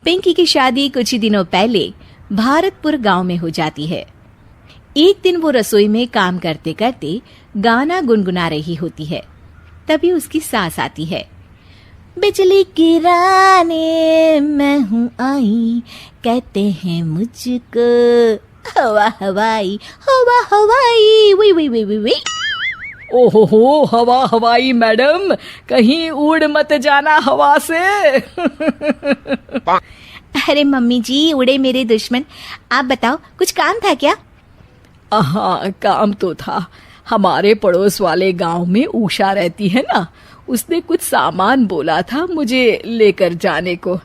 पिंकी की शादी कुछ ही दिनों पहले भारतपुर गांव में हो जाती है। एक दिन वो रसोई में काम करते करते गाना गुनगुना रही होती है। तभी उसकी सास आती है। बिजली गिराने मैं हूँ आई, कहते हैं मुझको हवा हवाई, हवा हवाई, वी वी वी वी वी। ओहो, हवा हवाई मैडम, कहीं उड़ मत जाना हवा से। अरे मम्मी जी, उड़े मेरे दुश्मन। आप बताओ, कुछ काम था क्या? हाँ, काम तो था। हमारे पड़ोस वाले गांव में उषा रहती है ना, उसने कुछ सामान बोला था मुझे लेकर जाने को।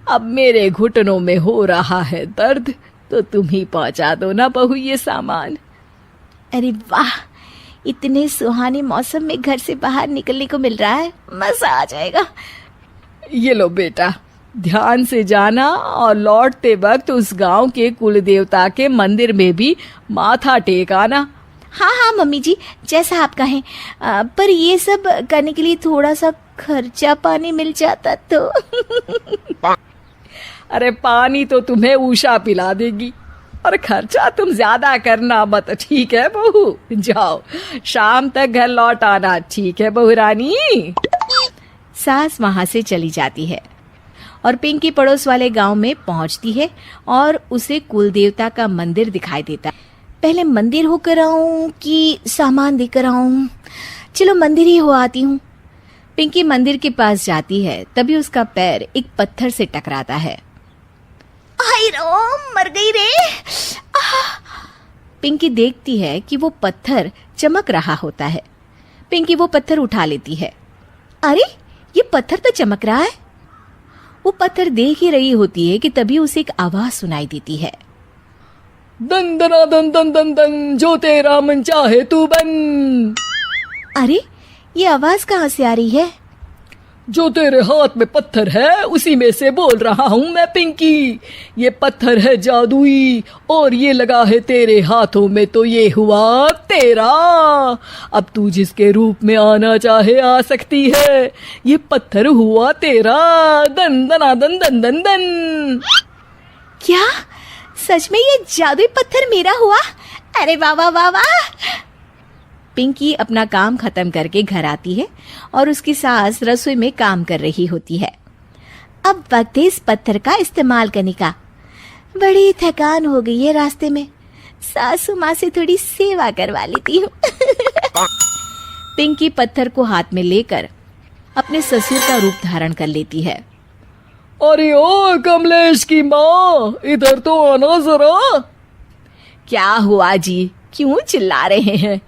अब मेरे घुटनों में हो रहा है दर्द, तो तुम ही पहुंचा दो ना बहू ये सामान। अरे वाह, इतने सुहाने मौसम में घर से बाहर निकलने को मिल रहा है, मजा आ जाएगा। ये लो बेटा, ध्यान से जाना और लौटते वक्त उस गांव के कुल देवता के मंदिर में भी माथा टेक आना। हाँ हाँ मम्मी जी, जैसा आप कहें। पर ये सब करने के लिए थोड़ा सा खर्चा पानी मिल जाता तो। अरे पानी तो तुम्हें उषा पिला देगी, और खर्चा तुम ज्यादा करना मत, ठीक है बहू? जाओ, शाम तक घर लौट आना, ठीक है बहू रानी? सास वहां से चली जाती है और पिंकी पड़ोस वाले गांव में पहुंचती है और उसे कुल देवता का मंदिर दिखाई देता है। पहले मंदिर होकर आऊं कि सामान देकर आऊं? चलो मंदिर ही हो आती हूँ। पिंकी मंदिर के पास जाती है, तभी उसका पैर एक पत्थर से टकराता है। हाय रो, मर गई रे। पिंकी देखती है कि वो पत्थर चमक रहा होता है। पिंकी वो पत्थर उठा लेती है। अरे, ये पत्थर तो चमक रहा है। वो पत्थर देख ही रही होती है कि तभी उसे एक आवाज सुनाई देती है। दन दना दन दन दन दन, जो तेरा मन चाहे तू बन। अरे, ये आवाज कहाँ से आ रही है? जो तेरे हाथ में पत्थर है उसी में से बोल रहा हूँ मैं पिंकी। ये पत्थर है जादुई और ये लगा है तेरे हाथों में, तो ये हुआ तेरा। अब तू जिसके रूप में आना चाहे आ सकती है। ये पत्थर हुआ तेरा। दन दना दन दन दन दन। क्या सच में ये जादुई पत्थर मेरा हुआ? अरे वाह वाह वाह वाह। पिंकी अपना काम खत्म करके घर आती है और उसकी सास रसोई में काम कर रही होती है। अब वक्त है इस पत्थर का इस्तेमाल करने का। बड़ी थकान हो गई है रास्ते में, सासू माँ से थोड़ी सेवा करवा लेती हूँ। पिंकी पत्थर को हाथ में लेकर अपने ससुर का रूप धारण कर लेती है। अरे ओ कमलेश की माँ, इधर तो आना जरा। क्या हुआ जी, क्यों चिल्ला रहे हैं?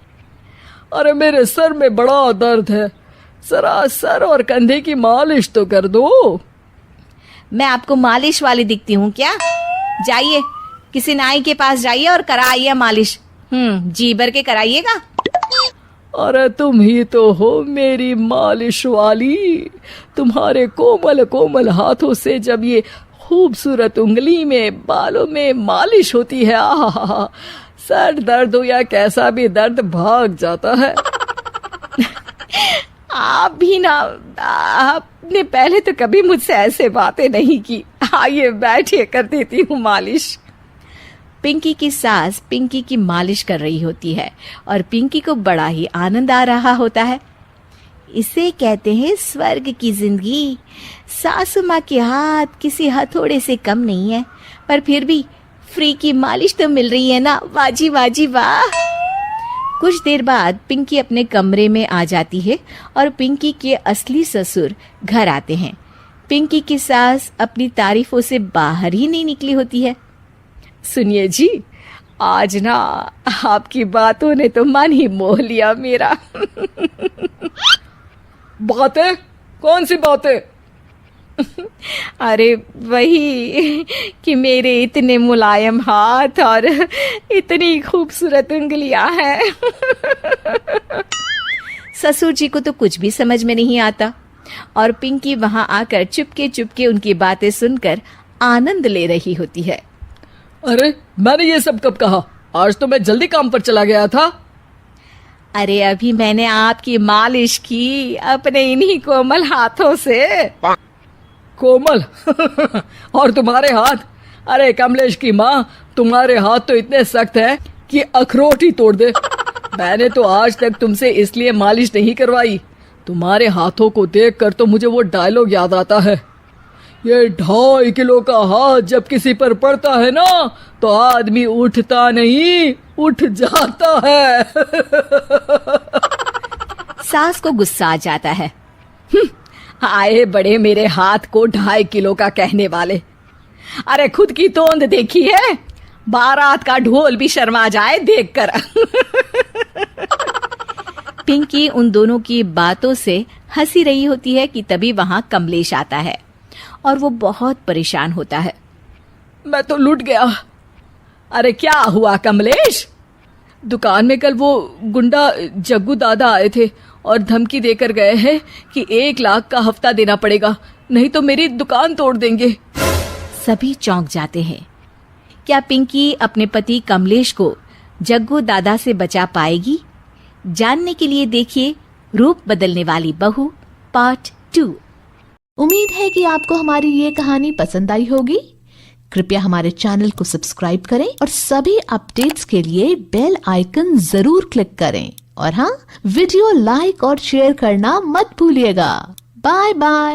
अरे मेरे सर में बड़ा दर्द है, जरा सर और कंधे की मालिश तो कर दो। मैं आपको मालिश वाली दिखती हूँ क्या? जाइए, किसी नाई के पास जाइए और कराइए मालिश। जी भर के कराइएगा। अरे तुम ही तो हो मेरी मालिश वाली। तुम्हारे कोमल कोमल हाथों से जब ये खूबसूरत उंगली में बालों में मालिश होती है, आहा, सर दर्द हो या कैसा भी दर्द भाग जाता है। आप भी ना, आपने पहले तो कभी मुझसे ऐसे बातें नहीं की। आइए बैठिए, कर देती हूँ मालिश। पिंकी की सास पिंकी की मालिश कर रही होती है और पिंकी को बड़ा ही आनंद आ रहा होता है। इसे कहते हैं स्वर्ग की जिंदगी। सासू माँ के हाथ किसी हथौड़े से कम नहीं है, पर फिर भी फ्री की मालिश तो मिल रही है ना। वाजी वाजी वाह। कुछ देर बाद पिंकी अपने कमरे में आ जाती है और पिंकी के असली ससुर घर आते हैं। पिंकी की सास अपनी तारीफों से बाहर ही नहीं निकली होती है। सुनिए जी, आज ना आपकी बातों ने तो मन ही मोह लिया मेरा। बातें? कौन सी बातें? अरे वही कि मेरे इतने मुलायम हाथ और इतनी खूबसूरत उंगलियां हैं। ससुर जी को तो कुछ भी समझ में नहीं आता और पिंकी वहां आकर चुपके चुपके उनकी बातें सुनकर आनंद ले रही होती है। अरे मैंने ये सब कब कहा? आज तो मैं जल्दी काम पर चला गया था। अरे अभी मैंने आपकी मालिश की अपने इन्हीं कोमल हाथों से। कोमल और तुम्हारे हाथ, अरे कमलेश की माँ, तुम्हारे हाथ तो इतने सख्त हैं कि अखरोट ही तोड़ दे। मैंने तो आज तक तुमसे इसलिए मालिश नहीं करवाई, तुम्हारे हाथों को देखकर तो मुझे वो डायलॉग याद आता है, ये 2.5 किलो का हाथ जब किसी पर पड़ता है ना तो आदमी उठता नहीं, उठ जाता है। सास को गुस्सा आ जाता है। आए बड़े मेरे हाथ को 2.5 किलो का कहने वाले, अरे खुद की तोंद देखी है, बारात का ढोल भी शर्मा जाए देखकर। पिंकी उन दोनों की बातों से हंसी रही होती है कि तभी वहां कमलेश आता है और वो बहुत परेशान होता है। मैं तो लूट गया। अरे क्या हुआ कमलेश? दुकान में कल वो गुंडा जग्गू दादा आए थे और धमकी देकर गए हैं कि 1 लाख का हफ्ता देना पड़ेगा, नहीं तो मेरी दुकान तोड़ देंगे। सभी चौंक जाते हैं। क्या पिंकी अपने पति कमलेश को जग्गू दादा से बचा पाएगी? जानने के लिए देखिए रूप बदलने वाली बहू पार्ट 2। उम्मीद है कि आपको हमारी ये कहानी पसंद आई होगी। कृपया हमारे चैनल को सब्सक्राइब करें और सभी अपडेट्स के लिए बेल आइकन जरूर क्लिक करें। और हाँ, वीडियो लाइक और शेयर करना मत भूलिएगा। Bye bye.